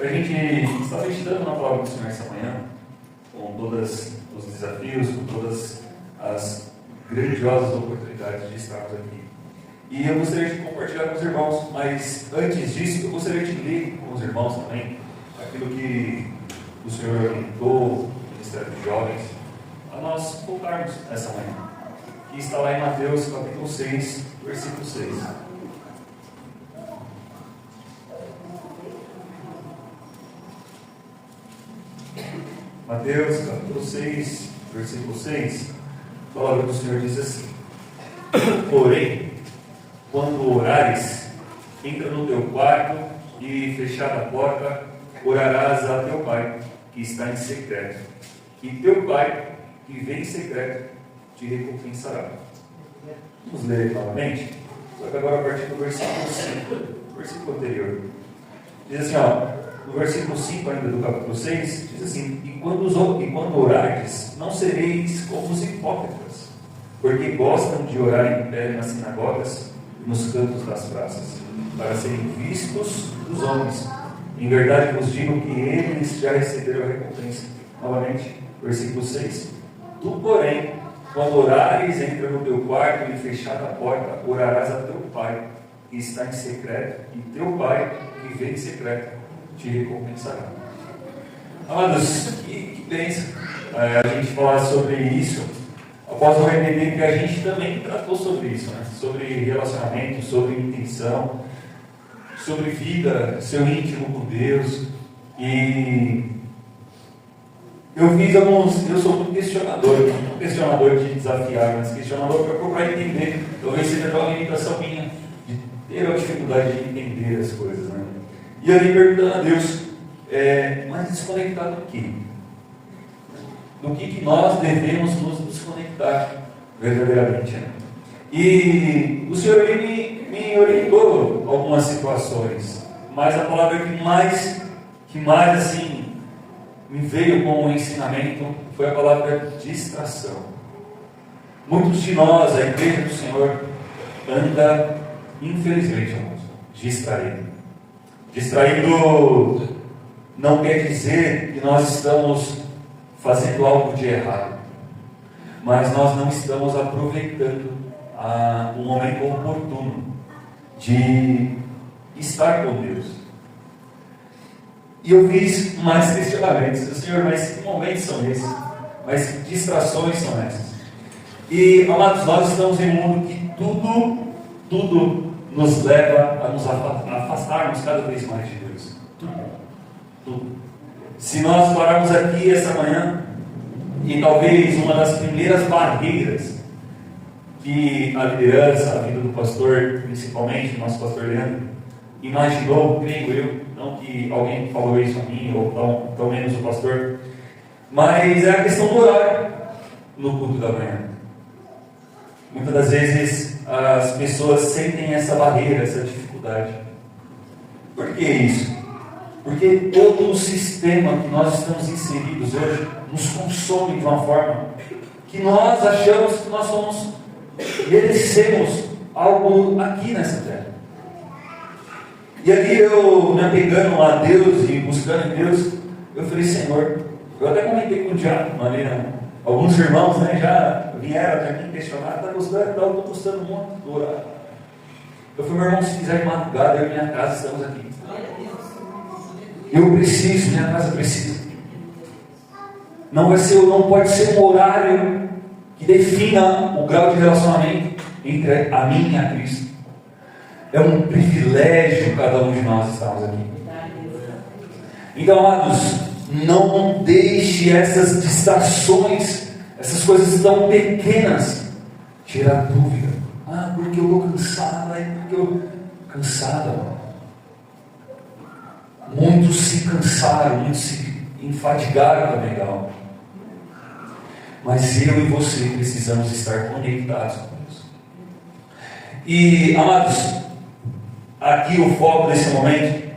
A gente está meditando na palavra do Senhor essa manhã, com todos os desafios, com todas as grandiosas oportunidades de estarmos aqui. E eu gostaria de compartilhar com os irmãos, mas antes disso, eu gostaria de ler com os irmãos também aquilo que o Senhor orientou, o Ministério de Jovens, a nós voltarmos essa manhã, que está lá em Mateus capítulo 6, versículo 6. Mateus capítulo 6, versículo 6, a palavra do Senhor diz assim: porém, quando orares, entra no teu quarto e, fechada a porta, orarás a teu Pai, que está em secreto, e teu Pai, que vem em secreto, te recompensará. Vamos ler novamente, só que agora a partir do versículo 5, versículo anterior. Diz assim, no versículo 5 ainda do capítulo 6, diz assim: e quando orardes, não sereis como os hipócritas, porque gostam de orar em pé nas sinagogas e nos cantos das praças, para serem vistos dos homens. Em verdade vos digo que eles já receberam a recompensa. Novamente, versículo 6. Tu, porém, quando orares, entra no teu quarto e, fechada a porta, orarás a teu Pai, que está em secreto, e teu Pai, que vem em secreto, te recompensará. Amados, que bênção a gente falar sobre isso, após eu entender que a gente também tratou sobre isso, né? Sobre relacionamento, sobre intenção, sobre vida, seu íntimo com Deus. E eu sou muito questionador de desafiar, mas questionador para procurar entender. Talvez seja uma limitação minha de ter a dificuldade de entender as coisas, né? E ali perguntando a Deus, mas desconectado do quê? Do que nós devemos nos desconectar verdadeiramente, né? E o Senhor me orientou algumas situações, mas a palavra que mais assim me veio como ensinamento foi a palavra distração. Muitos de nós, a igreja do Senhor, anda, infelizmente, irmãos, distraído. Distraído não quer dizer que nós estamos fazendo algo de errado, mas nós não estamos aproveitando o momento oportuno de estar com Deus. E eu fiz mais questionamentos. Senhor, mas que momentos são esses? Mas que distrações são essas? E, amados, nós estamos em um mundo que tudo nos leva a nos afastarmos cada vez mais de Deus. Tudo. Se nós pararmos aqui essa manhã, e talvez uma das primeiras barreiras que a liderança, a vida do pastor, principalmente o nosso pastor Leandro, imaginou, creio eu, não que alguém falou isso a mim, ou tão menos o pastor, mas é a questão do horário no culto da manhã. Muitas das vezes as pessoas sentem essa barreira, essa dificuldade. Por que isso? Porque todo o sistema que nós estamos inseridos hoje nos consome de uma forma que nós achamos que nós somos, merecemos algo aqui nessa terra. E ali eu, me apegando a Deus e buscando em Deus, eu falei: Senhor, eu até comentei com o diácono ali, né? Alguns irmãos, né, já vieram até mim questionar: eu estou gostando muito do horário. Eu falei: meu irmão, se quiser de madrugada, eu e minha casa estamos aqui. Eu preciso, minha casa precisa. Não pode ser um horário que defina o grau de relacionamento entre a mim e a Cristo. É um privilégio cada um de nós estarmos aqui. Então, amados, não deixe essas distrações, essas coisas tão pequenas, tirar dúvida. Porque eu estou cansado, porque eu... Cansado. Muitos se cansaram, muitos se enfadigaram também da alma. Mas eu e você precisamos estar conectados com Deus. E, amados, aqui o foco desse momento,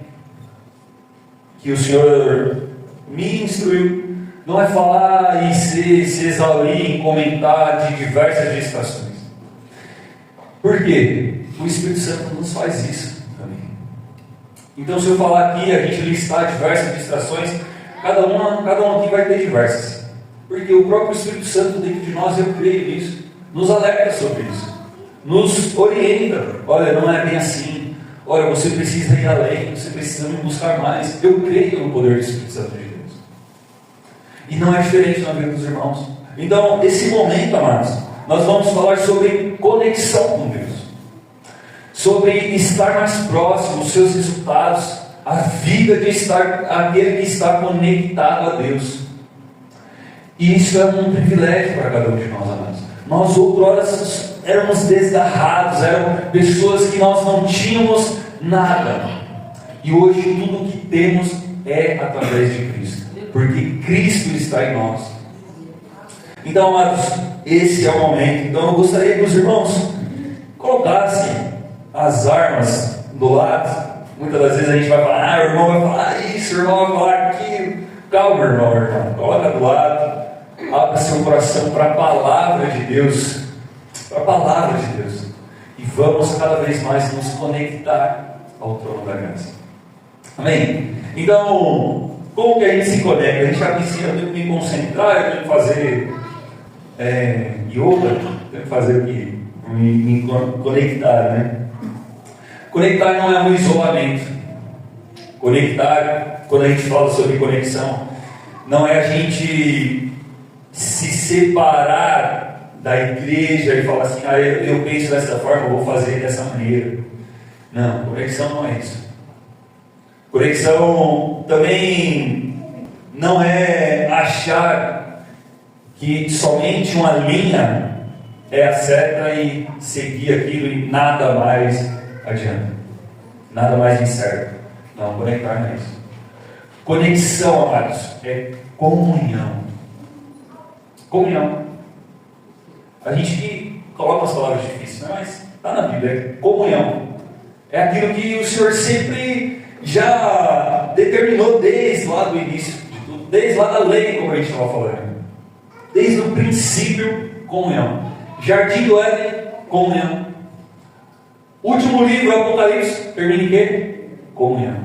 que o Senhor me instruiu, não é falar e se exaurir em comentar de diversas distrações. Por quê? O Espírito Santo nos faz isso também. Então, se eu falar aqui, a gente listar diversas distrações, cada um aqui vai ter diversas. Porque o próprio Espírito Santo dentro de nós, eu creio nisso, nos alerta sobre isso, nos orienta. Olha, não é bem assim. Olha, você precisa ir além, você precisa me buscar mais. Eu creio no poder do Espírito Santo de Deus. E não é diferente na vida dos irmãos. Então, esse momento, amados, nós vamos falar sobre conexão com Deus, sobre estar mais próximo, os seus resultados, a vida de estar, aquele que está conectado a Deus. E isso é um privilégio para cada um de nós, amados. Nós outrora éramos desgarrados, eram pessoas que nós não tínhamos nada. E hoje tudo que temos é através de Cristo, porque Cristo está em nós. Então, amados, esse é o momento. Então eu gostaria que os irmãos colocassem as armas do lado. Muitas das vezes a gente vai falar, o irmão vai falar isso, o irmão vai falar aquilo. Calma, irmão, coloca do lado. Abra seu coração para a palavra de Deus, para a palavra de Deus, e vamos cada vez mais nos conectar ao trono da graça. Amém? Então, como que a gente se conecta? A gente já ensina, eu tenho que me concentrar, eu tenho que fazer yoga, tenho que fazer aqui, me conectar, né? Conectar não é um isolamento. Conectar, quando a gente fala sobre conexão, não é a gente se separar da igreja e falar assim, eu penso dessa forma, eu vou fazer dessa maneira. Não, conexão não é isso. Conexão também não é achar que somente uma linha é a certa e seguir aquilo e nada mais adianta, nada mais incerto. Não, conectar não é isso. Conexão, amados, é comunhão. Comunhão. A gente que coloca as palavras difíceis, né? Mas está na Bíblia, é comunhão. É aquilo que o Senhor sempre já determinou desde lá do início de tudo, desde lá da lei, como a gente estava falando. Desde o princípio, comunhão. Jardim do Éden, comunhão. Último livro, Apocalipse, termina em quê? Comunhão.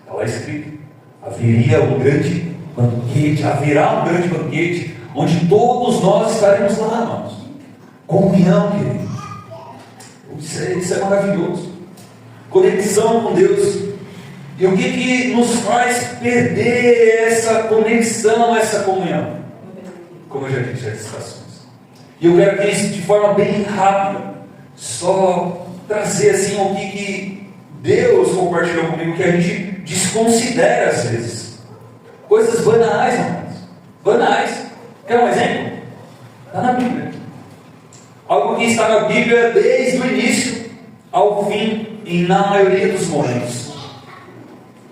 Está lá escrito. Haverá um grande banquete, onde todos nós estaremos lá, irmãos. Comunhão, querido. Isso é maravilhoso. Conexão com Deus. E o que nos faz perder essa conexão, essa comunhão? Como eu já disse, as distrações. E eu quero que de forma bem rápida, só trazer assim o que Deus compartilhou comigo, que a gente desconsidera às vezes. Coisas banais, irmãos. Banais. Quer um exemplo? Está na Bíblia. Algo que está na Bíblia desde o início ao fim, e na maioria dos momentos.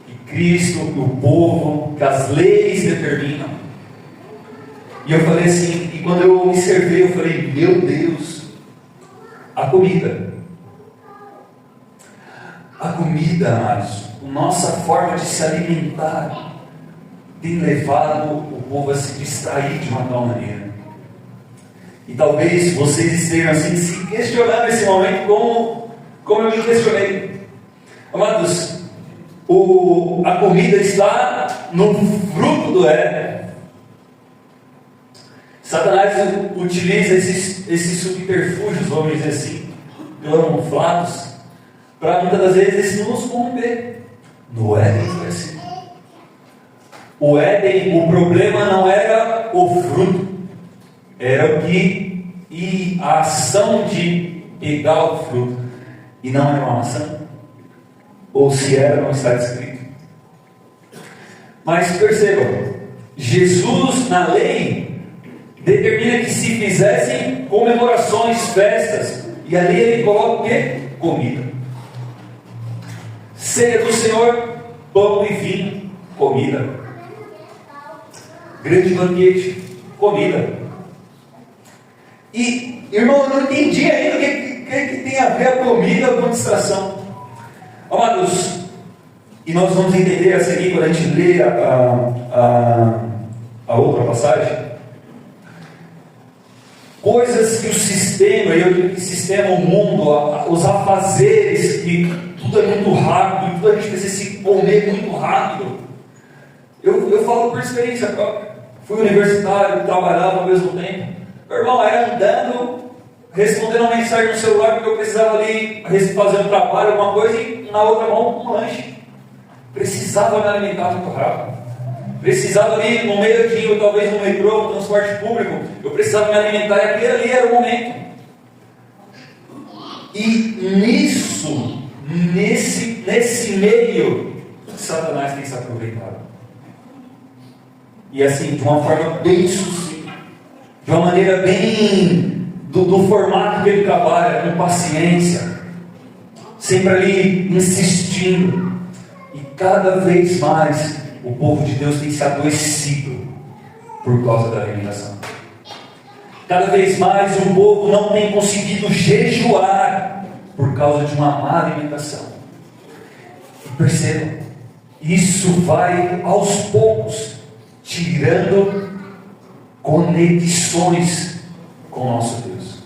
Que Cristo, que o povo, que as leis determinam. E eu falei assim, e quando eu observei, eu falei, meu Deus, a comida. A comida, amados, a nossa forma de se alimentar tem levado o povo a se distrair de uma tal maneira. E talvez vocês estejam assim, se questionando nesse momento, como eu me questionei. Amados, a comida está no fruto do Éden. Satanás utiliza esses subterfúgios, vamos dizer assim, camuflados, para muitas das vezes nos corromper. No Éden foi assim. O Éden, o problema não era o fruto, era a ação de pegar o fruto, e não era uma maçã, ou se era, não está escrito. Mas percebam, Jesus na lei determina que se fizessem comemorações, festas, e ali ele coloca o quê? Comida. Ceia do Senhor, pão e vinho, comida. Grande banquete, comida. E, irmão, eu não entendi ainda o que tem a ver a comida com distração. Amados, e nós vamos entender a seguir quando a gente lê a outra passagem. Coisas que o sistema, e eu digo que sistema, o mundo, os afazeres que tudo é muito rápido, tudo a gente precisa se comer muito rápido. Eu falo por experiência própria. Fui universitário, trabalhava ao mesmo tempo. Meu irmão, era andando, respondendo uma mensagem no celular, porque eu precisava ali fazer um trabalho, alguma coisa, e na outra mão um lanche. Precisava me alimentar muito rápido. Precisava ali no meio-dia, talvez no metrô, no transporte público, eu precisava me alimentar, e aquele ali era o momento. E nisso, nesse meio, Satanás tem se aproveitado. E assim, de uma forma bem sucinta, de uma maneira bem do formato que ele trabalha, com paciência, sempre ali insistindo. E cada vez mais o povo de Deus tem se adoecido por causa da alimentação. Cada vez mais o povo não tem conseguido jejuar por causa de uma má alimentação. E percebam, isso vai aos poucos tirando conexões com o nosso Deus.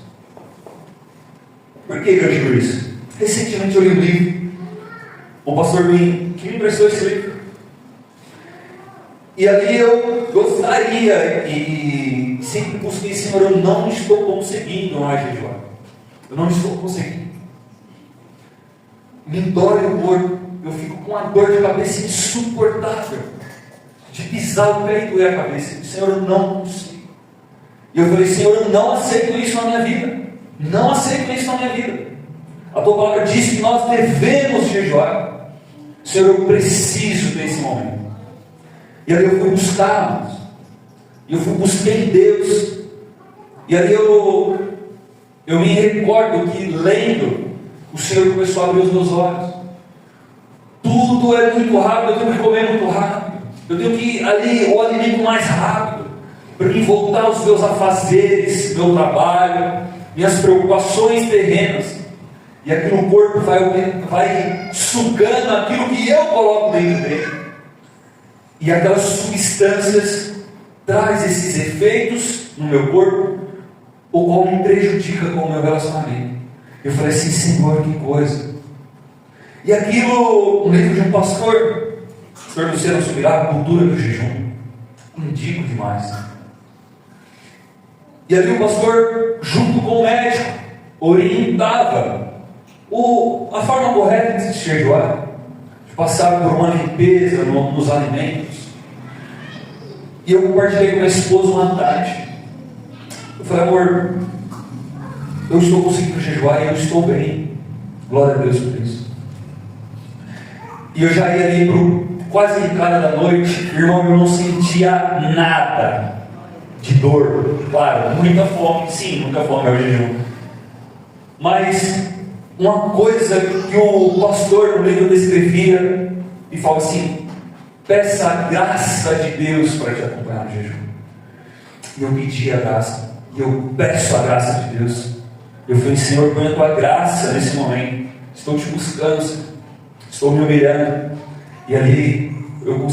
Por que eu digo isso? Recentemente eu li um livro, o pastor Bin, que me emprestou esse livro. E ali eu gostaria e sempre busquei, Senhor, eu não estou conseguindo mais jejuar. Eu não estou conseguindo. Me dói o corpo, eu fico com uma dor de cabeça insuportável. De pisar o pé e doer a cabeça. Senhor, eu não consigo. E eu falei, Senhor, eu não aceito isso na minha vida. Não aceito isso na minha vida. A tua palavra diz que nós devemos jejuar. Senhor, eu preciso desse momento. E ali eu fui buscar, e eu busquei Deus. E ali eu me recordo que lendo, o Senhor começou a abrir os meus olhos. Tudo é muito rápido, eu tenho que comer muito rápido. Eu tenho que ir ali, o alimento mais rápido, para mim voltar aos meus afazeres, meu trabalho, minhas preocupações terrenas. E aqui no corpo vai sugando aquilo que eu coloco dentro dele. E aquelas substâncias traz esses efeitos no meu corpo, o qual me prejudica com o meu relacionamento. Eu falei assim, Senhor, que coisa. E aquilo, um livro de um pastor Luciano Subirá, a cultura do jejum. Indico demais. E ali o pastor, junto com o médico, orientava a forma correta de se jejuar, de passar por uma limpeza nos alimentos. E eu compartilhei com minha esposa uma tarde. Eu falei, amor, eu estou conseguindo jejuar e eu estou bem. Glória a Deus por isso. E eu já ia ali quase em cara da noite, irmão, eu não sentia nada de dor. Claro, muita fome, sim, muita fome é o jejum. Mas uma coisa que o pastor no livro descrevia e fala assim: peça a graça de Deus para te acompanhar no jejum. E eu pedi a graça, e eu peço a graça de Deus. Eu falei, Senhor, põe a tua graça nesse momento. Estou te buscando, estou me humilhando. E ali eu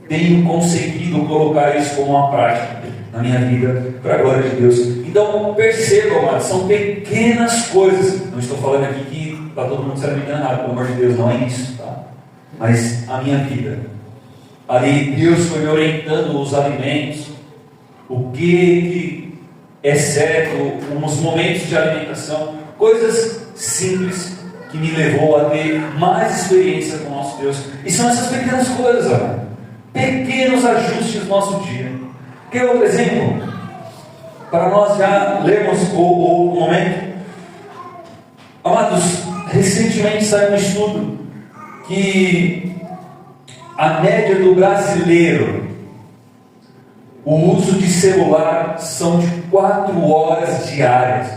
tenho conseguido colocar isso como uma prática na minha vida, para a glória de Deus. Então percebam, amados, são pequenas coisas. Não estou falando aqui que está todo mundo se alimentando nada, pelo amor de Deus, não é isso, tá? Mas a minha vida, ali Deus foi me orientando os alimentos, o que é certo, uns momentos de alimentação, coisas simples que me levou a ter mais experiência com o nosso Deus. E são essas pequenas coisas, amado. Pequenos ajustes no nosso dia. Quer outro exemplo? Para nós já lermos o momento. Amados, recentemente saiu um estudo que a média do brasileiro, o uso de celular são de 4 horas diárias.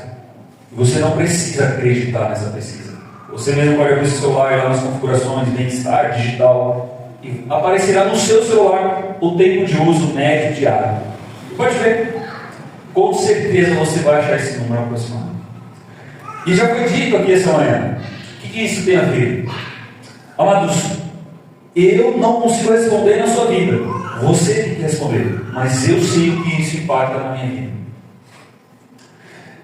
Você não precisa acreditar nessa pesquisa. Você mesmo pode abrir o celular lá nas configurações de bem-estar digital e aparecerá no seu celular o tempo de uso médio diário. Pode ver. Com certeza você vai achar esse número aproximado. E já foi dito aqui essa manhã. O que isso tem a ver? Amados, eu não consigo responder na sua vida. Você tem que responder. Mas eu sei o que isso impacta na minha vida.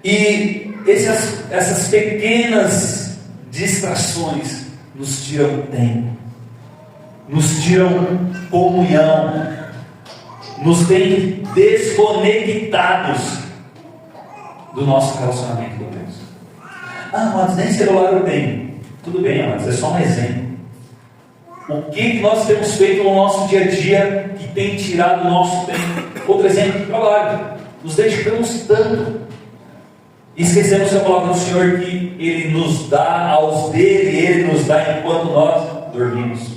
E essas pequenas distrações nos tiram tempo, nos tiram comunhão, nos têm desconectados do nosso relacionamento com Deus. Mas nem celular eu tenho. Tudo bem, amados, é só um exemplo. O que nós temos feito no nosso dia a dia que tem tirado o nosso tempo? Outro exemplo de trabalho. Nos dedicamos tanto e esquecemos a palavra do Senhor que Ele nos dá aos dele, Ele nos dá enquanto nós dormimos.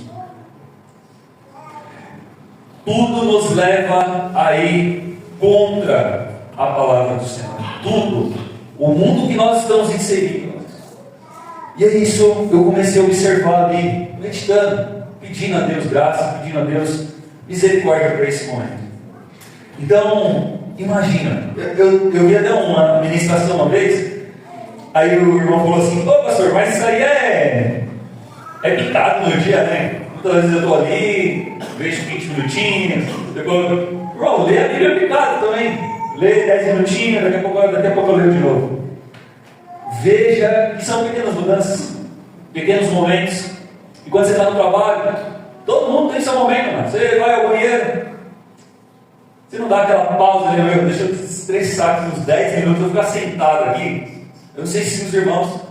Tudo nos leva a ir contra a palavra do Senhor. Tudo. O mundo que nós estamos inseridos. E é isso, eu comecei a observar ali, meditando, pedindo a Deus graça, pedindo a Deus misericórdia para esse momento. Então, imagina, eu vi até uma ministração uma vez, aí o irmão falou assim: ô pastor, mas isso aí é picado no dia, né? Muitas vezes eu estou ali, vejo 20 minutinhos, depois, irmão, lê a Bíblia picado também, lê 10 minutinhos, daqui a pouco eu leio de novo. Veja que são pequenas mudanças, pequenos momentos. E quando você está no trabalho, todo mundo tem seu momento, mano. Você vai ao banheiro, você não dá aquela pausa ali, deixa eu estressar aqui uns 10 minutos, eu vou ficar sentado aqui. Eu não sei se os irmãos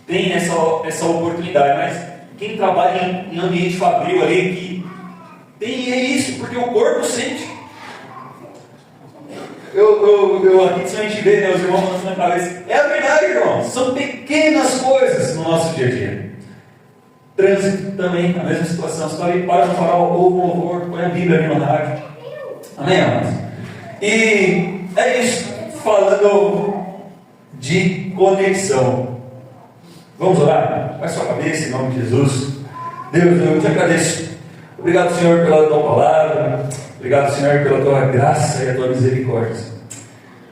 têm essa oportunidade, mas quem trabalha em ambiente fabril ali, que tem isso, porque o corpo sente. Eu aqui de gente vê, né, os irmãos falando na cabeça. É a verdade, irmãos. São pequenas coisas no nosso dia a dia. Trânsito também, a mesma situação. Você está ali, para no farol, ouve o louvor, põe a Bíblia ali no rádio. Amém, amados? E é isso. Falando de conexão. Vamos orar? Faz sua cabeça em nome de Jesus. Deus, eu te agradeço. Obrigado, Senhor, pela tua palavra. Obrigado, Senhor, pela tua graça e a tua misericórdia.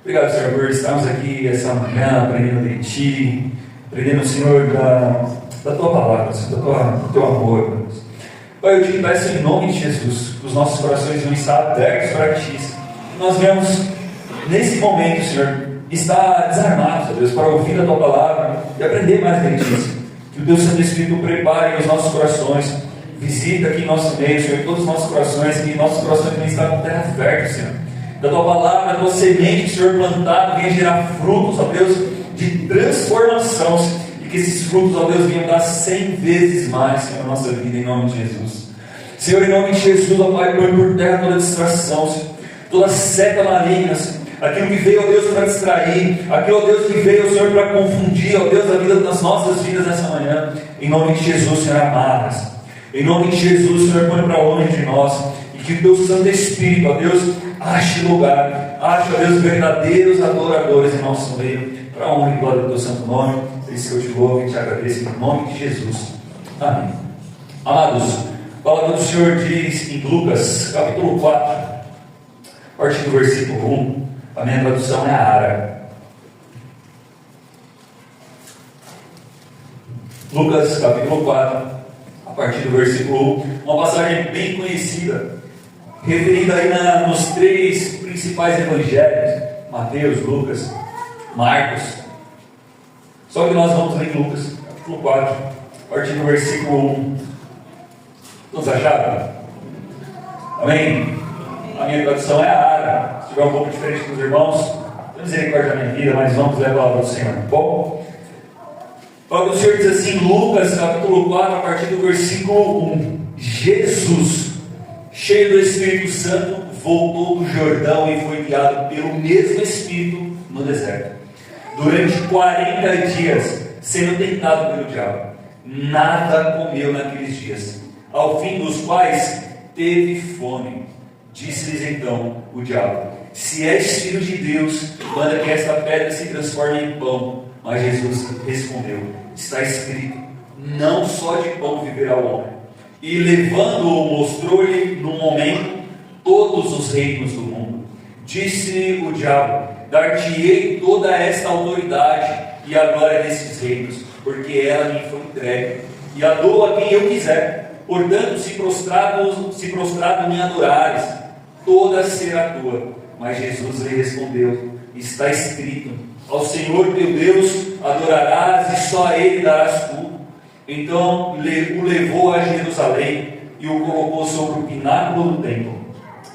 Obrigado, Senhor, por estarmos aqui essa manhã aprendendo de Ti, aprendendo, Senhor, da tua palavra, do teu amor, Deus. Pai, eu te peço em nome de Jesus, que os nossos corações vão estar abertos para Ti. Nós vamos, nesse momento, Senhor, estar desarmados, Deus, para ouvir a tua palavra e aprender mais de Ti. Que o Teu Santo Espírito prepare os nossos corações. Visita aqui em nosso meio, Senhor, todos os nossos corações, que nossos corações venham estar com terra fértil, Senhor. Da tua palavra, da tua semente, Senhor, plantada, venha gerar frutos, ó Deus, de transformação, e que esses frutos, ó Deus, venham dar 100 vezes mais, Senhor, na nossa vida, em nome de Jesus. Senhor, em nome de Jesus, ó Pai, põe por terra toda distração, Senhor, toda seta maligna, Senhor, aquilo que veio, ó Deus, para distrair, aquilo, ó Deus, que veio, Senhor, para confundir, ó Deus, a vida das nossas vidas nessa manhã, em nome de Jesus, Senhor, amarras. Em nome de Jesus, Senhor, põe para longe de nós. E que o Teu Santo Espírito, ó Deus, ache lugar. Ache, ó Deus, verdadeiros adoradores em nosso meio. Para a honra e glória do Teu Santo nome. Por isso que eu te louvo e te agradeço em nome de Jesus. Amém. Amados, a palavra do Senhor diz em Lucas, capítulo 4, a partir do versículo 1. A minha tradução é a Ara. Lucas, capítulo 4. A partir do versículo 1, uma passagem bem conhecida, referida aí nos 3 principais evangelhos, Mateus, Lucas, Marcos. Só que nós vamos ler Lucas, capítulo 4, a partir do versículo 1. Todos acharam? Amém? A minha tradução é a Ara. Se tiver um pouco diferente dos irmãos, tenha misericórdia da minha vida, mas vamos ler a palavra do Senhor. Bom? O Senhor diz assim, Lucas capítulo 4, a partir do versículo 1. Jesus, cheio do Espírito Santo, voltou do Jordão e foi guiado pelo mesmo Espírito no deserto. Durante 40 dias, sendo tentado pelo diabo. Nada comeu naqueles dias, ao fim dos quais teve fome. Disse-lhes então o diabo: se és filho de Deus, manda que esta pedra se transforme em pão. Mas Jesus respondeu: está escrito, não só de pão viverá o homem. E levando-o, mostrou-lhe no momento todos os reinos do mundo. Disse o diabo: dar-te-ei toda esta autoridade e a glória desses reinos, porque ela me foi entregue, e a dou a quem eu quiser. Portanto, se prostrado me adorares, toda será tua. Mas Jesus lhe respondeu: está escrito, ao Senhor teu Deus adorarás e só a Ele darás culto. Então o levou a Jerusalém e o colocou sobre o pináculo do templo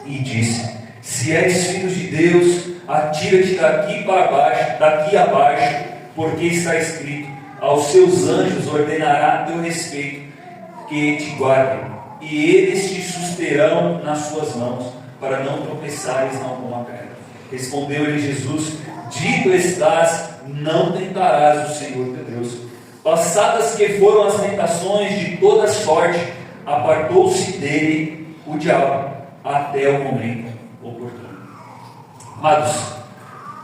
e disse: se és filho de Deus, atira-te daqui abaixo, porque está escrito: aos seus anjos ordenará a teu respeito que te guardem, e eles te susterão nas suas mãos, para não tropeçares em alguma pedra. Respondeu-lhe Jesus: dito estás, não tentarás o Senhor teu Deus. Passadas que foram as tentações de toda sorte, apartou-se dele o diabo até o momento oportuno. Amados,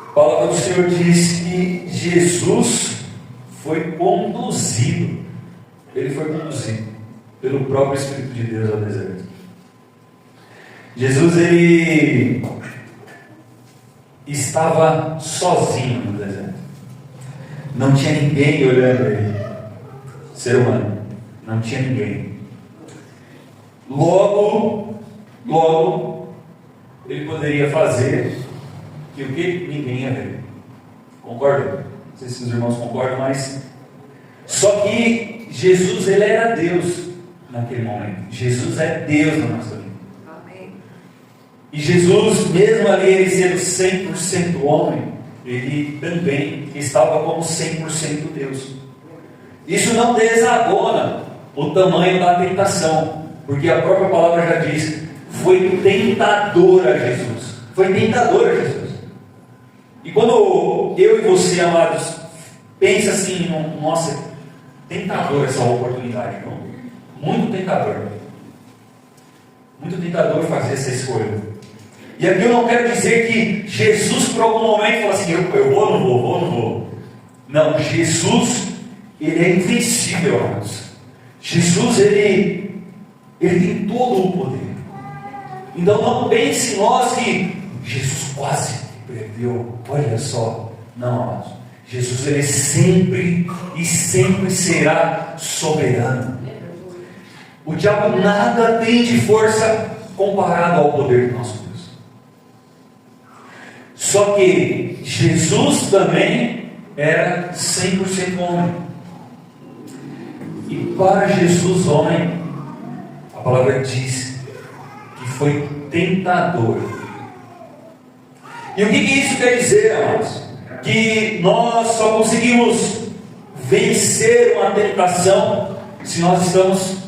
a palavra do Senhor diz que Jesus foi conduzido, ele foi conduzido pelo próprio Espírito de Deus ao deserto. Jesus, ele estava sozinho no deserto. Não tinha ninguém olhando ele. Ser humano, não tinha ninguém. Logo, ele poderia fazer que o que? Ninguém ia ver. Concorda? Não sei se os irmãos concordam, mas só que Jesus, ele era Deus naquele momento. Jesus é Deus na nossa vida. Amém. E Jesus, mesmo ali ele sendo 100% homem, ele também estava como 100% Deus. Isso não desabona o tamanho da tentação, porque a própria palavra já diz: foi tentador a Jesus. Foi tentador a Jesus. E quando eu e você, amados, pensa assim, nossa, tentador essa oportunidade, não? Muito tentador. Muito tentador fazer essa escolha. E aqui eu não quero dizer que Jesus por algum momento falou assim: eu vou ou não vou. Não, Jesus, ele é invencível, amados. Jesus, ele tem todo o poder. Então não pense em nós que Jesus quase perdeu. Olha só. Não, amados. Jesus, ele sempre e sempre será soberano. O diabo nada tem de força comparado ao poder do nosso Deus. Só que Jesus também era 100% homem. E para Jesus, homem, a palavra diz que foi tentador. E o que isso quer dizer, amados? Que nós só conseguimos vencer uma tentação se nós estamos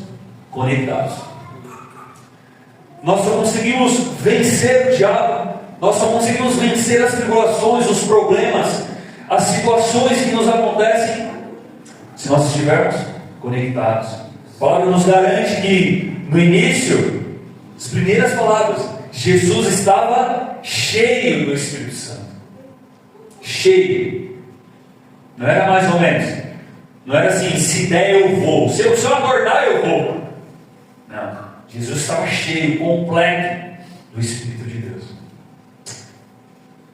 conectados. Nós só conseguimos vencer o diabo, nós só conseguimos vencer as tribulações, os problemas, as situações que nos acontecem, se nós estivermos conectados. A palavra nos garante que no início, as primeiras palavras, Jesus estava cheio do Espírito Santo. Cheio. Não era mais ou menos. Não era assim: se der eu vou, se eu acordar eu vou. Não. Jesus estava cheio, completo do Espírito de Deus.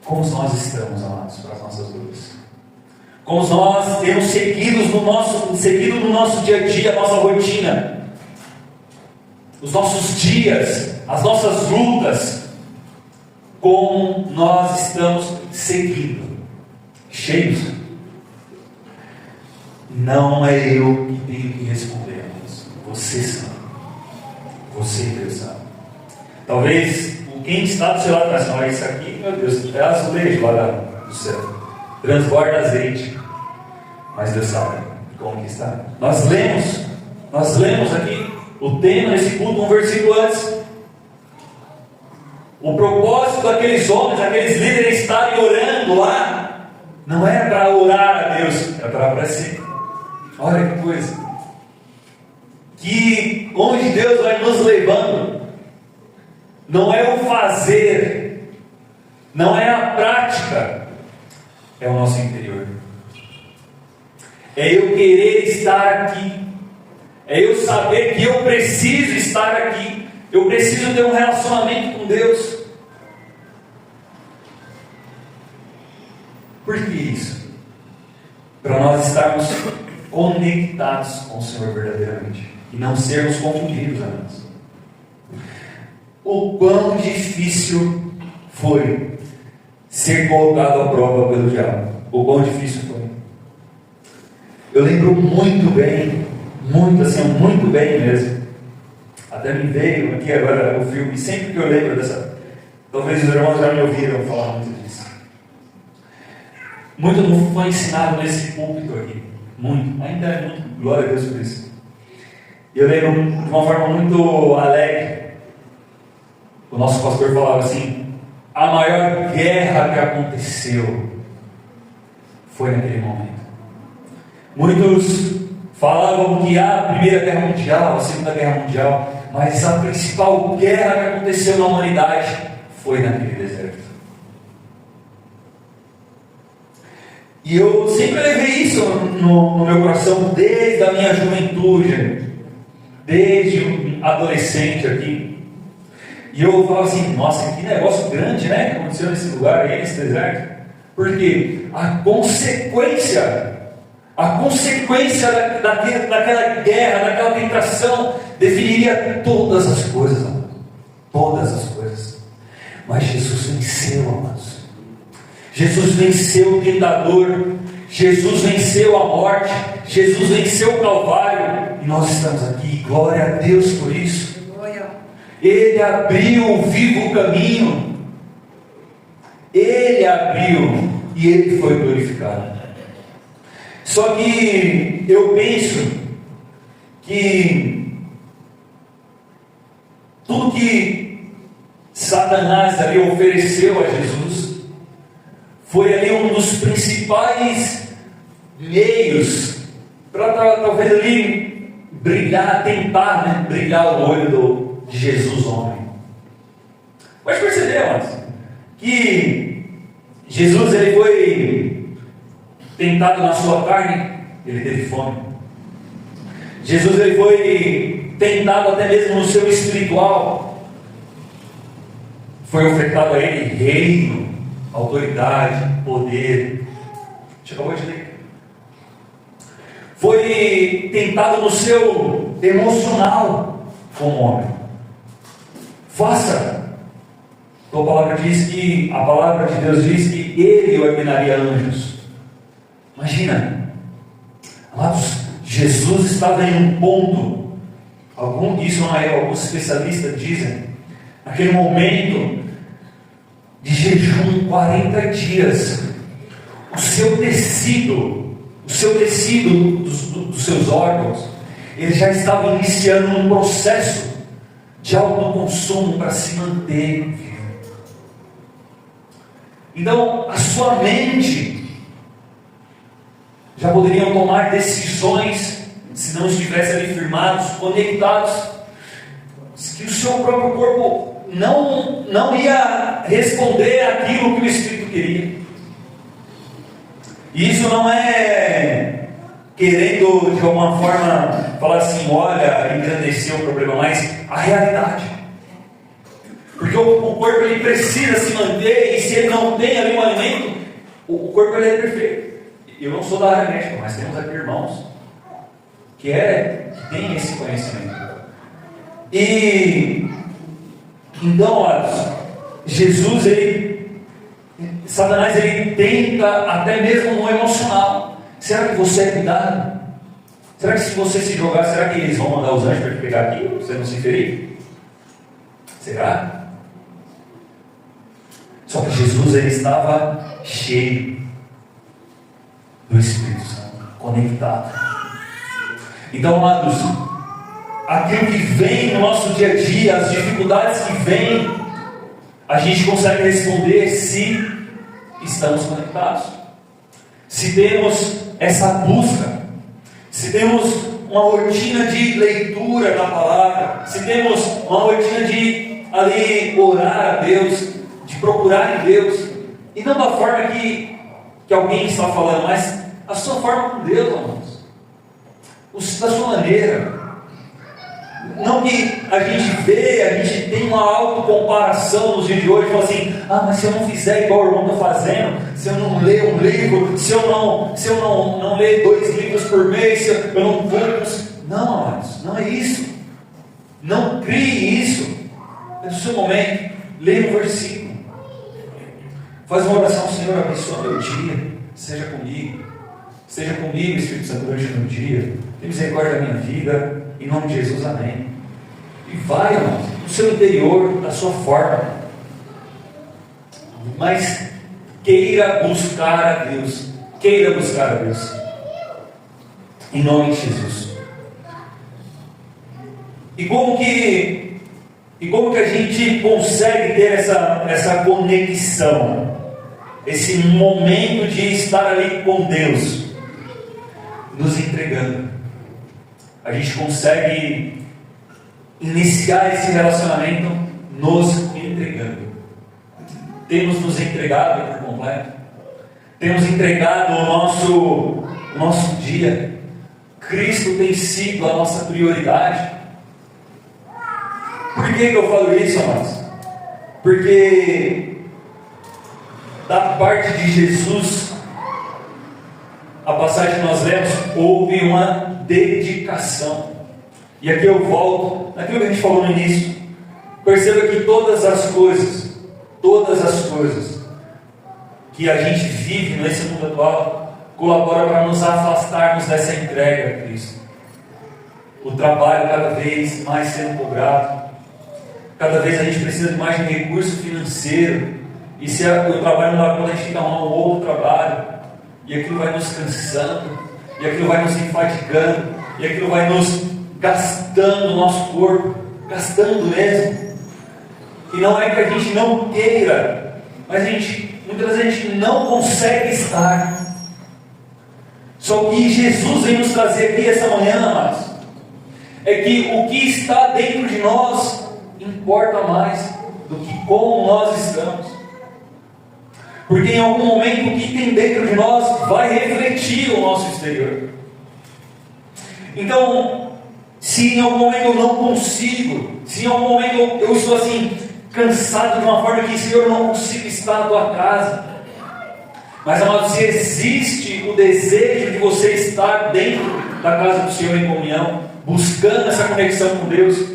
Como nós estamos, amados, para as nossas dores? Como nós temos seguido no nosso dia a dia, a nossa rotina, os nossos dias, as nossas lutas, como nós estamos seguindo? Cheios? Não é eu que tenho que responder, amados. Você sabe. Você, Deus, sabe. Talvez quem está do seu lado está assim: isso aqui, meu Deus, é azulejo lá do céu, transborda azeite. Mas Deus sabe como que está. Nós lemos aqui o tema desse culto, um versículo antes. O propósito daqueles homens, aqueles líderes estarem orando lá, não era para orar a Deus, era para aparecer. Olha que coisa. Que onde Deus vai nos levando, não é o fazer, não é a prática, é o nosso interior. É eu querer estar aqui, é eu saber que eu preciso estar aqui, eu preciso ter um relacionamento com Deus. Por que isso? Para nós estarmos conectados com o Senhor verdadeiramente e não sermos confundidos, amados. O quão difícil foi ser colocado à prova pelo diabo. O quão difícil foi. Eu lembro muito bem Muito assim, muito bem mesmo. Até me veio aqui agora o filme, sempre que eu lembro dessa. Talvez os irmãos já me ouviram falar muito disso. Muito não foi ensinado nesse púlpito aqui. Muito. Ainda é muito. Glória a Deus por isso. Eu lembro de uma forma muito alegre. O nosso pastor falava assim: a maior guerra que aconteceu foi naquele momento. Muitos falavam que a Primeira Guerra Mundial, a Segunda Guerra Mundial, mas a principal guerra que aconteceu na humanidade foi naquele deserto. E eu sempre levei isso no meu coração desde a minha juventude, desde adolescente aqui. E eu falava assim: nossa, que negócio grande, né, que aconteceu nesse lugar aí, nesse deserto. Porque a consequência daquela guerra, daquela tentação, definiria todas as coisas, amados. Todas as coisas. Mas Jesus venceu, amados. Jesus venceu o tentador. Jesus venceu a morte. Jesus venceu o Calvário. E nós estamos aqui. Glória a Deus por isso. Ele abriu o vivo caminho. Ele abriu e Ele foi glorificado. Só que eu penso que tudo que Satanás ali ofereceu a Jesus foi ali um dos principais meios para talvez ali brilhar, tentar, né, brilhar o olho de Jesus homem. Pode perceber, mas que Jesus ele foi tentado na sua carne, ele teve fome. Jesus ele foi tentado até mesmo no seu espiritual. Foi ofertado a ele reino, autoridade, poder. A gente acabou de ler. Foi tentado no seu emocional como homem. Faça. A palavra de Deus diz que ele ordenaria anjos. Imagina, amados, Jesus estava em um ponto, alguns especialistas dizem, naquele momento de jejum, 40 dias, o seu tecido dos seus órgãos, ele já estava iniciando um processo de autoconsumo para se manter vivo. Então, a sua mente já poderiam tomar decisões se não estivessem ali firmados, conectados, que o seu próprio corpo não ia responder aquilo que o Espírito queria. E isso não é querendo de alguma forma falar assim, olha, engrandecer o problema, mas a realidade. Porque o corpo ele precisa se manter, e se ele não tem ali um alimento, o corpo ele é perfeito. Eu não sou da área médica, mas temos aqui irmãos que têm esse conhecimento. E então, Jesus, Satanás ele tenta até mesmo no emocional. Será que você é cuidado? Será que se você se jogar, será que eles vão mandar os anjos para te pegar aqui? Você não se ferir? Será? Só que Jesus ele estava cheio do Espírito Santo, conectado. Então, amados, aquilo que vem no nosso dia a dia, as dificuldades que vêm, a gente consegue responder se estamos conectados, se temos essa busca, se temos uma rotina de leitura da palavra, se temos uma rotina de ali orar a Deus, de procurar em Deus, e não da forma que alguém está falando, mas a sua forma com Deus, irmãos, da sua maneira. Não que a gente tem uma autocomparação nos dias de hoje, fala assim, mas se eu não fizer igual o irmão está fazendo, se eu não ler um livro, se eu não ler 2 livros por mês, eu não vou. Não, amados, não é isso. Não crie isso. É no seu momento, leia um versículo. Faz uma oração, Senhor, abençoa meu dia, seja comigo, Espírito Santo, durante o meu dia. tem misericórdia da minha vida, em nome de Jesus, amém. E vai, irmãos, no seu interior, da sua forma, mas queira buscar a Deus, em nome de Jesus. E como que a gente consegue ter essa conexão, esse momento de estar ali com Deus? Nos entregando. A gente consegue iniciar esse relacionamento nos entregando. Temos nos entregado por completo. Temos entregado o nosso dia. Cristo tem sido a nossa prioridade. Por que eu falo isso, amados? Porque da parte de Jesus, a passagem que nós lemos, houve uma dedicação. E aqui eu volto naquilo que a gente falou no início. Perceba que todas as coisas que a gente vive nesse mundo atual colaboram para nos afastarmos dessa entrega a Cristo. O trabalho cada vez mais sendo cobrado, cada vez a gente precisa de mais de recurso financeiro, e se o trabalho não dá conta, a gente fica arrumando um outro trabalho, e aquilo vai nos cansando, e aquilo vai nos enfadigando, e aquilo vai nos gastando o nosso corpo, gastando mesmo. E não é que a gente não queira, mas muitas vezes a gente não consegue estar. Só que Jesus vem nos trazer aqui essa manhã, amados, é que o que está dentro de nós importa mais do que como nós estamos. Porque em algum momento o que tem dentro de nós vai refletir o nosso exterior. Então, se em algum momento eu não consigo, se em algum momento eu estou assim, cansado de uma forma que, Senhor, eu não consigo estar na tua casa, mas, amado, se existe o desejo de você estar dentro da casa do Senhor em comunhão, buscando essa conexão com Deus,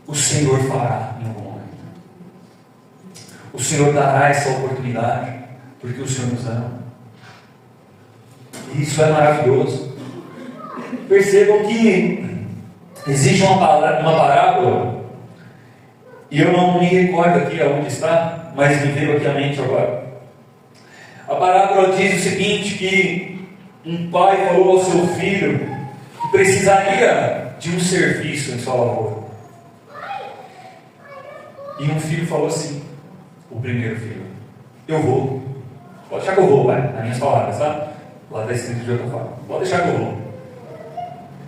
o Senhor fará em algum momento. O Senhor dará essa oportunidade, porque o Senhor nos ama. E isso é maravilhoso. Percebam que existe uma parábola, e eu não me recordo aqui aonde está, mas me veio aqui à mente agora. A parábola diz o seguinte, que um pai falou ao seu filho que precisaria de um serviço em sua lavoura. E um filho falou assim, o primeiro filho: eu vou. Pode deixar que eu vou, pai, nas minhas palavras, tá? Lá está escrito de outra forma. Pode deixar que eu vou.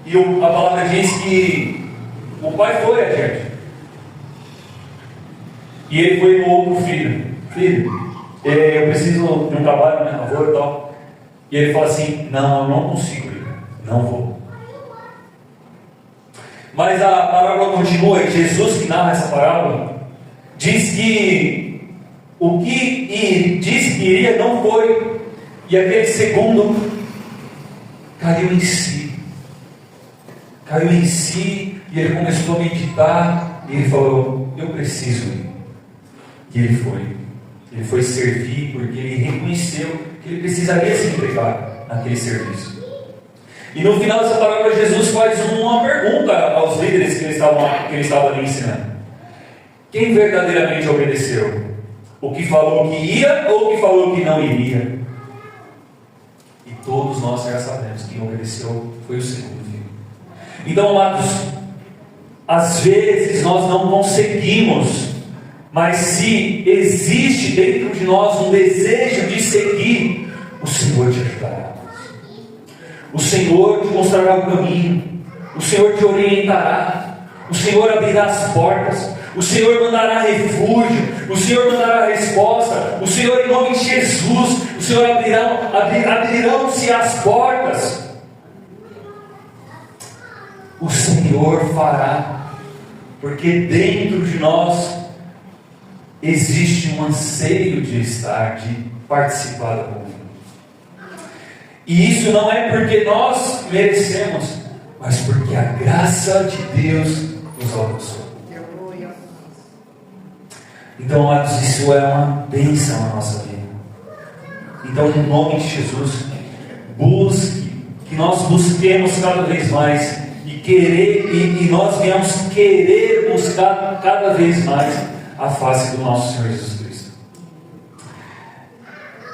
E a palavra diz que o pai foi adiante. E ele foi no outro filho: filho, eu preciso de um trabalho na minha lavoura e tal. E ele fala assim: não, eu não consigo ir, não vou. Mas a parábola continua, e Jesus que narra essa parábola diz que o que disse que iria não foi, e aquele segundo caiu em si, e ele começou a meditar, e ele falou: eu preciso ir. E ele foi servir, porque ele reconheceu que ele precisaria se entregar naquele serviço. E no final dessa parábola, Jesus faz uma pergunta aos líderes que ele estava ali ensinando: quem verdadeiramente obedeceu? O que falou que ia ou o que falou que não iria? E todos nós já sabemos que quem obedeceu foi o segundo filho. Então, amados, às vezes nós não conseguimos, mas se existe dentro de nós um desejo de seguir, o Senhor te ajudará. O Senhor te mostrará o caminho, o Senhor te orientará, o Senhor abrirá as portas, o Senhor mandará refúgio, o Senhor mandará resposta, o Senhor, em nome de Jesus, o Senhor abrirão-se as portas. O Senhor fará, porque dentro de nós existe um anseio de estar, de participar da comunhão. E isso não é porque nós merecemos, mas porque a graça de Deus nos alcançou. Então, amados, isso é uma bênção na nossa vida. Então, em nome de Jesus, busque que nós busquemos cada vez mais e nós venhamos querer buscar cada vez mais a face do nosso Senhor Jesus Cristo.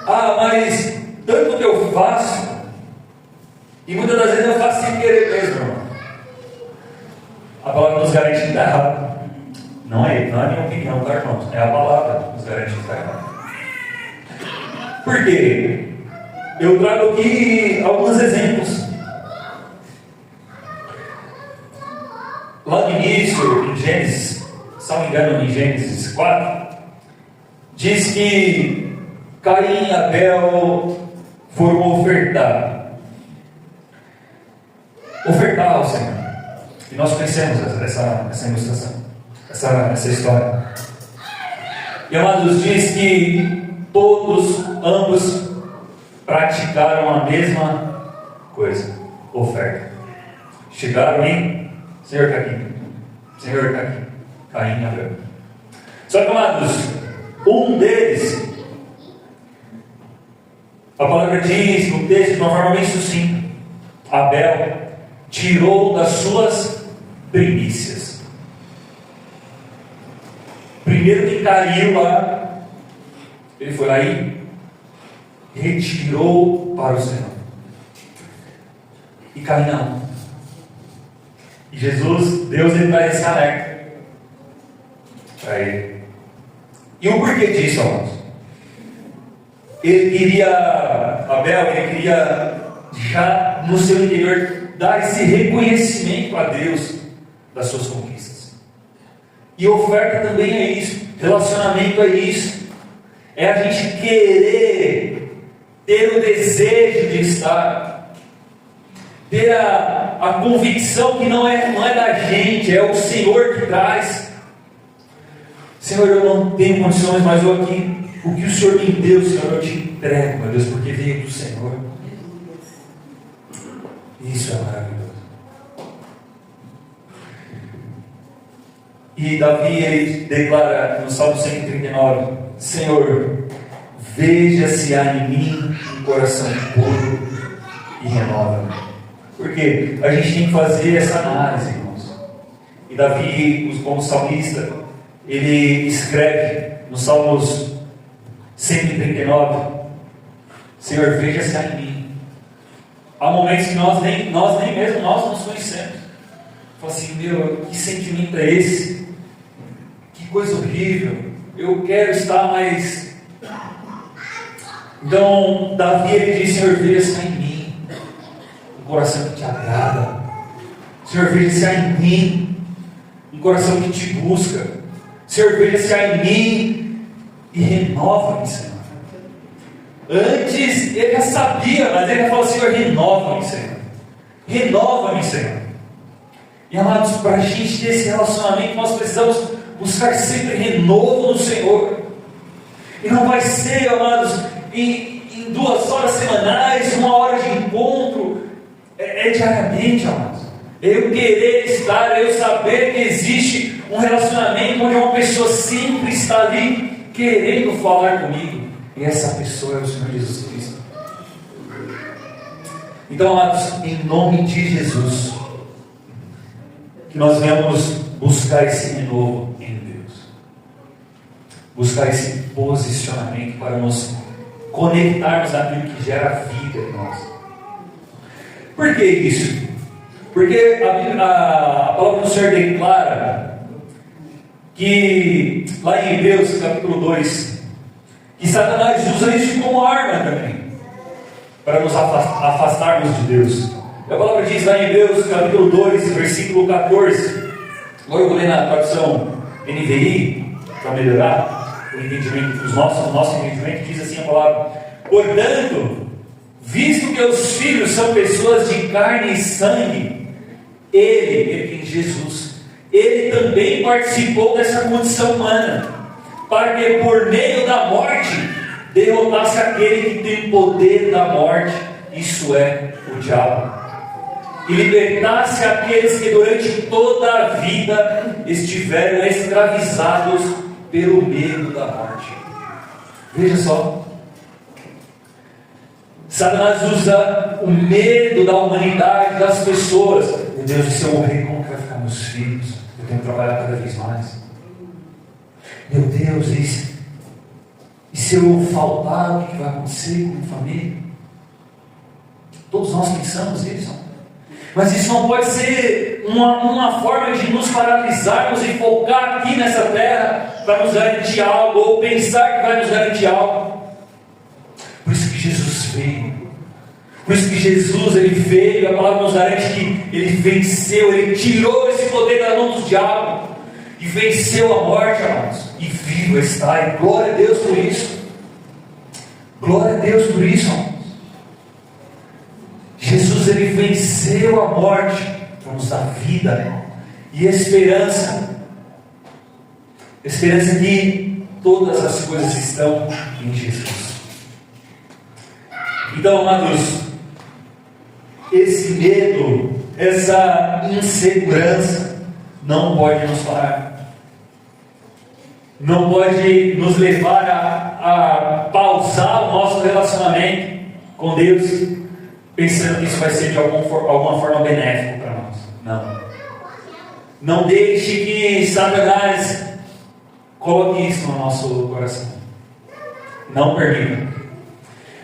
Mas tanto que eu faço, e muitas das vezes eu faço sem querer mesmo, irmão. A palavra nos garante que está errado. Não é minha opinião, tá, irmãos? É a palavra que nos garante que está errado. Por quê? Eu trago aqui alguns exemplos. Lá no início, em Gênesis, se não me engano, em Gênesis 4, diz que Caim e Abel foram ofertar ao Senhor. E nós conhecemos essa ilustração, essa história. E amados, diz que ambos praticaram a mesma coisa, oferta. Chegaram em Senhor está aqui, Caim e Abel. Só que, amados, um deles, a palavra diz no texto de uma forma bem sucinta: Abel tirou das suas primícias. Primeiro que caiu lá, ele foi lá e retirou para o Senhor. E Caim não. E Jesus, Deus, ele dá esse alerta para ele. E o porquê disso, amados? Abel queria já no seu interior dar esse reconhecimento a Deus das suas conquistas. E oferta também é isso, relacionamento é isso, é a gente querer ter o desejo de estar, ter a convicção que não é da gente, é o Senhor que traz. Senhor, eu não tenho condições, mas eu aqui, o que o Senhor me deu, Senhor, eu te entrego, meu Deus, porque veio do Senhor. Isso é maravilhoso. E Davi, ele declara no Salmo 139: Senhor, veja se há em mim um coração puro e renova-me. Porque a gente tem que fazer essa análise, irmãos. E Davi, como salmista, ele escreve no Salmos 139: Senhor, veja se há em mim. Há momentos que nós nem mesmo nós nos conhecemos. Fala assim: meu, que sentimento é esse? Que coisa horrível. Eu quero estar mais. Então Davi, ele diz: Senhor, veja se há em mim um coração que te agrada. Senhor, veja se há em mim um coração que te busca. Senhor, veja se há em mim e renova-me, Senhor. Antes ele já sabia, mas ele falou: Senhor, renova-me, Senhor. Renova-me, Senhor. E amados, para a gente ter esse relacionamento, nós precisamos buscar sempre renovo no Senhor. E não vai ser, amados, em 2 horas semanais, 1 hora de encontro. É diariamente, amados. Eu querer estar, eu saber que existe um relacionamento onde uma pessoa sempre está ali querendo falar comigo. E essa pessoa é o Senhor Jesus Cristo. Então, amados, em nome de Jesus, que nós venhamos buscar esse renovo em Deus, buscar esse posicionamento para nos conectarmos naquilo que gera vida em nós. Por que isso? Porque a palavra do Senhor declara que lá em Hebreus capítulo 2, que Satanás usa isso como arma também, para nos afastarmos de Deus. A palavra diz lá em Hebreus capítulo 2, versículo 14. Agora eu vou ler na tradução NVI, para melhorar o entendimento, o nosso entendimento. Diz assim a palavra: portanto, visto que os filhos são pessoas de carne e sangue, ele tem Jesus, ele também participou dessa condição humana, para que por meio da morte derrotasse aquele que tem poder da morte, isso é, o diabo, e libertasse aqueles que durante toda a vida estiveram escravizados pelo medo da morte. Veja só, Satanás usa o medo da humanidade, das pessoas. Meu Deus, se eu morrer, como que vai ficar meus filhos? Eu tenho que trabalhar cada vez mais. Meu Deus, e se eu faltar, o que vai acontecer com a minha família? Todos nós pensamos isso. Mas isso não pode ser uma forma de nos paralisarmos e focar aqui nessa terra para nos garantir algo, ou pensar que vai nos garantir algo. Por isso que Jesus veio. Por isso que Jesus, ele veio, a palavra nos garante que ele venceu, ele tirou esse poder da mão do diabo e venceu a morte, amados. E vivo está, e glória a Deus por isso. Glória a Deus por isso, amados. Jesus, ele venceu a morte para nos dar vida e esperança. Esperança que todas as coisas estão em Jesus. Então, amados, esse medo, essa insegurança não pode nos parar. Não pode nos levar a pausar o nosso relacionamento com Deus, pensando que isso vai ser de alguma forma benéfico para nós. Não. Não deixe que Satanás coloque isso no nosso coração. Não permita.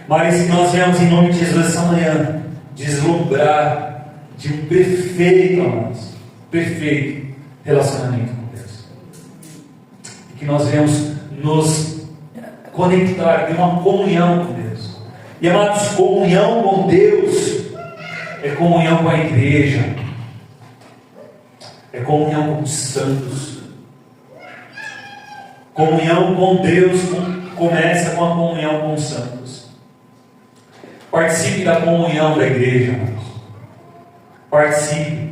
Mas nós viemos em nome de Jesus essa manhã deslumbrar de um perfeito, amados, perfeito relacionamento com Deus. E que nós viemos nos conectar, ter uma comunhão com Deus. E, amados, comunhão com Deus é comunhão com a igreja, é comunhão com os santos. Comunhão com Deus começa com a comunhão com os santos. Participe da comunhão da igreja, amados. Participe.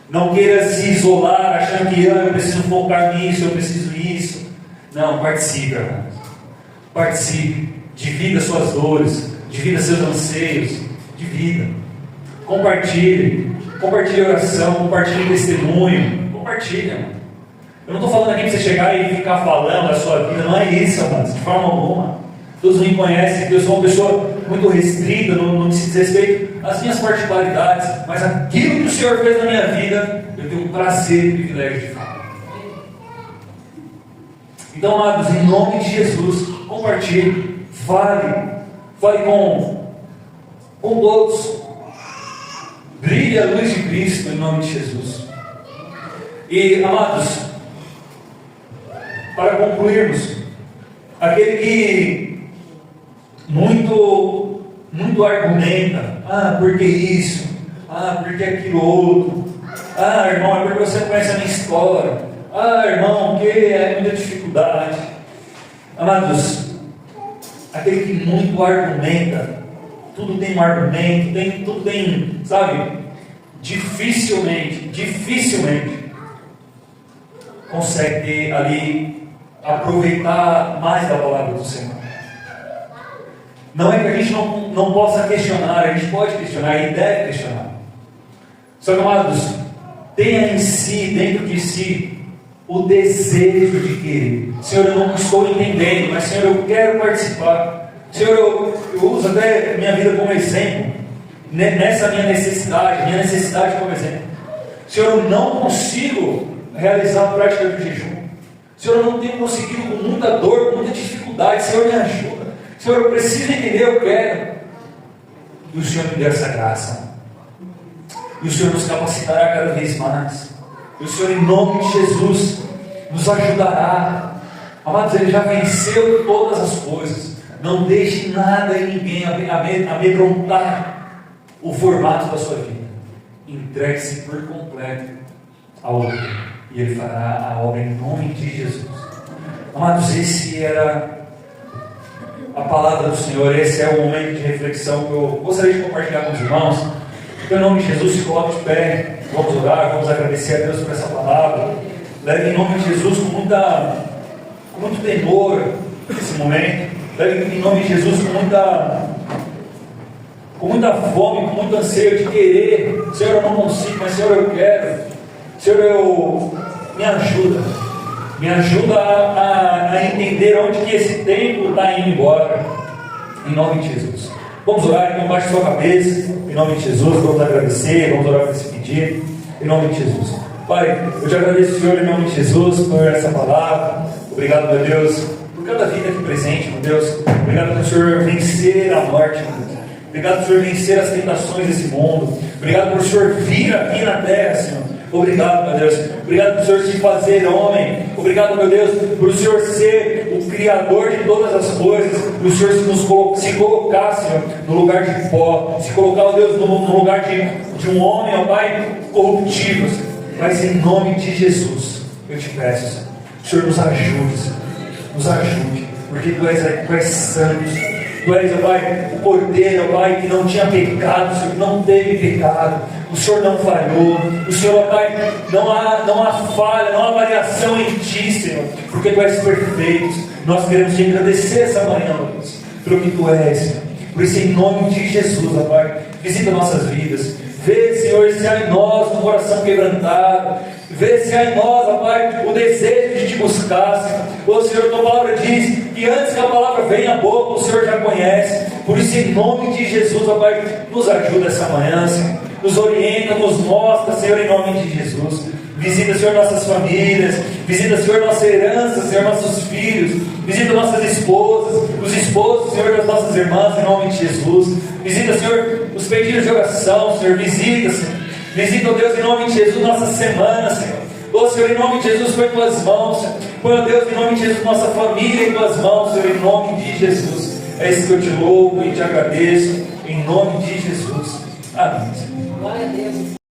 Não queira se isolar, achando que eu preciso focar nisso, eu preciso isso. Não, participe, amados. Participe. Divida suas dores, divida seus anseios, divida. Compartilhe. Compartilhe oração, compartilhe testemunho. Compartilhe, mano. Eu não estou falando aqui para você chegar e ficar falando da sua vida, não é isso, mano, de forma alguma. Todos me conhecem, que eu sou uma pessoa muito restrita, no que se diz respeito às minhas particularidades, mas aquilo que o Senhor fez na minha vida, eu tenho um prazer e privilégio de falar. Então, amados, em nome de Jesus, compartilhe, fale com todos, brilhe a luz de Cristo em nome de Jesus. E, amados, para concluirmos, aquele que muito argumenta, porque isso, porque aquilo outro, irmão, é porque você não conhece a minha história, irmão, que é muita dificuldade. Amados, aquele que muito argumenta, tudo tem um argumento, tudo tem, sabe, dificilmente consegue ter ali, aproveitar mais da palavra do Senhor. Não é que a gente não possa questionar, a gente pode questionar e deve questionar. Só que, amados, tenha em si, dentro de si, o desejo de querer. Senhor, eu não estou entendendo, mas Senhor, eu quero participar. Senhor, eu uso até minha vida como exemplo, nessa minha necessidade como exemplo. Senhor, eu não consigo realizar a prática do jejum. Senhor, eu não tenho conseguido, com muita dor, com muita dificuldade. Senhor, me ajuda. Senhor, eu preciso entender, eu quero. E o Senhor me deu essa graça. E o Senhor nos capacitará cada vez mais. E o Senhor, em nome de Jesus, nos ajudará. Amados, Ele já venceu todas as coisas. Não deixe nada e ninguém amedrontar o formato da sua vida. Entregue-se por completo ao outro. E Ele fará a obra em nome de Jesus. Amados, esse era a palavra do Senhor. Esse é o momento de reflexão que eu gostaria de compartilhar com os irmãos. Então, em nome de Jesus, se coloque de pé. Vamos orar, vamos agradecer a Deus por essa palavra. Leve em nome de Jesus com muito temor esse momento. Leve em nome de Jesus com muita fome, com muito anseio de querer. Senhor, eu não consigo, mas Senhor, eu quero. Senhor, me ajuda. Me ajuda a entender onde que esse tempo está indo embora. Em nome de Jesus. Vamos orar, então baixe sua cabeça, em nome de Jesus, vamos agradecer, vamos orar por esse pedido, em nome de Jesus. Pai, eu te agradeço, Senhor, em nome de Jesus, por essa palavra. Obrigado, meu Deus, por cada vida aqui presente, meu Deus. Obrigado por Senhor vencer a morte, meu Deus. Obrigado por Senhor vencer as tentações desse mundo. Obrigado por Senhor vir aqui na terra, Senhor. Obrigado, meu Deus. Obrigado por Senhor se fazer homem. Obrigado, meu Deus, por o Senhor ser o Criador de todas as coisas. Por o Senhor se colocar, Senhor, no lugar de pó. Se colocar, meu Deus, no lugar de um homem, ó Pai, corruptível. Mas em nome de Jesus, eu te peço, Senhor. O Senhor nos ajude, Senhor. Nos ajude. Porque Tu és santo. Tu és, ó Pai, o Cordeiro, ó Pai, que não tinha pecado, Senhor, não teve pecado. O Senhor não falhou. O Senhor, ó Pai, não há falha, não há variação em Ti, Senhor, porque Tu és perfeito. Nós queremos Te agradecer essa manhã, ó Deus, pelo que Tu és, Senhor. Por isso, em nome de Jesus, ó Pai, visita nossas vidas. Vê, Senhor, se há em nós um coração quebrantado. Vê se há em nós, ó Pai, o desejo de Te buscar, Senhor. Ô Senhor, Tua palavra diz que antes que a palavra venha à boca, o Senhor já conhece. Por isso, em nome de Jesus, ó Pai, nos ajuda essa manhã, Senhor. Nos orienta, nos mostra, Senhor, em nome de Jesus. Visita, Senhor, nossas famílias. Visita, Senhor, nossa herança, Senhor, nossos filhos. Visita nossas esposas, os esposos, Senhor, das nossas irmãs, em nome de Jesus. Visita, Senhor, os pedidos de oração, Senhor. Visita, Senhor. Visita, ó Deus, em nome de Jesus, nossa semana, Senhor. Ó Senhor, em nome de Jesus, põe em Tuas mãos, Senhor. Põe, ó Deus, em nome de Jesus, nossa família em Tuas mãos, Senhor, em nome de Jesus. É isso que eu te louvo e te agradeço, em nome de Jesus. Amém. Glória a Deus.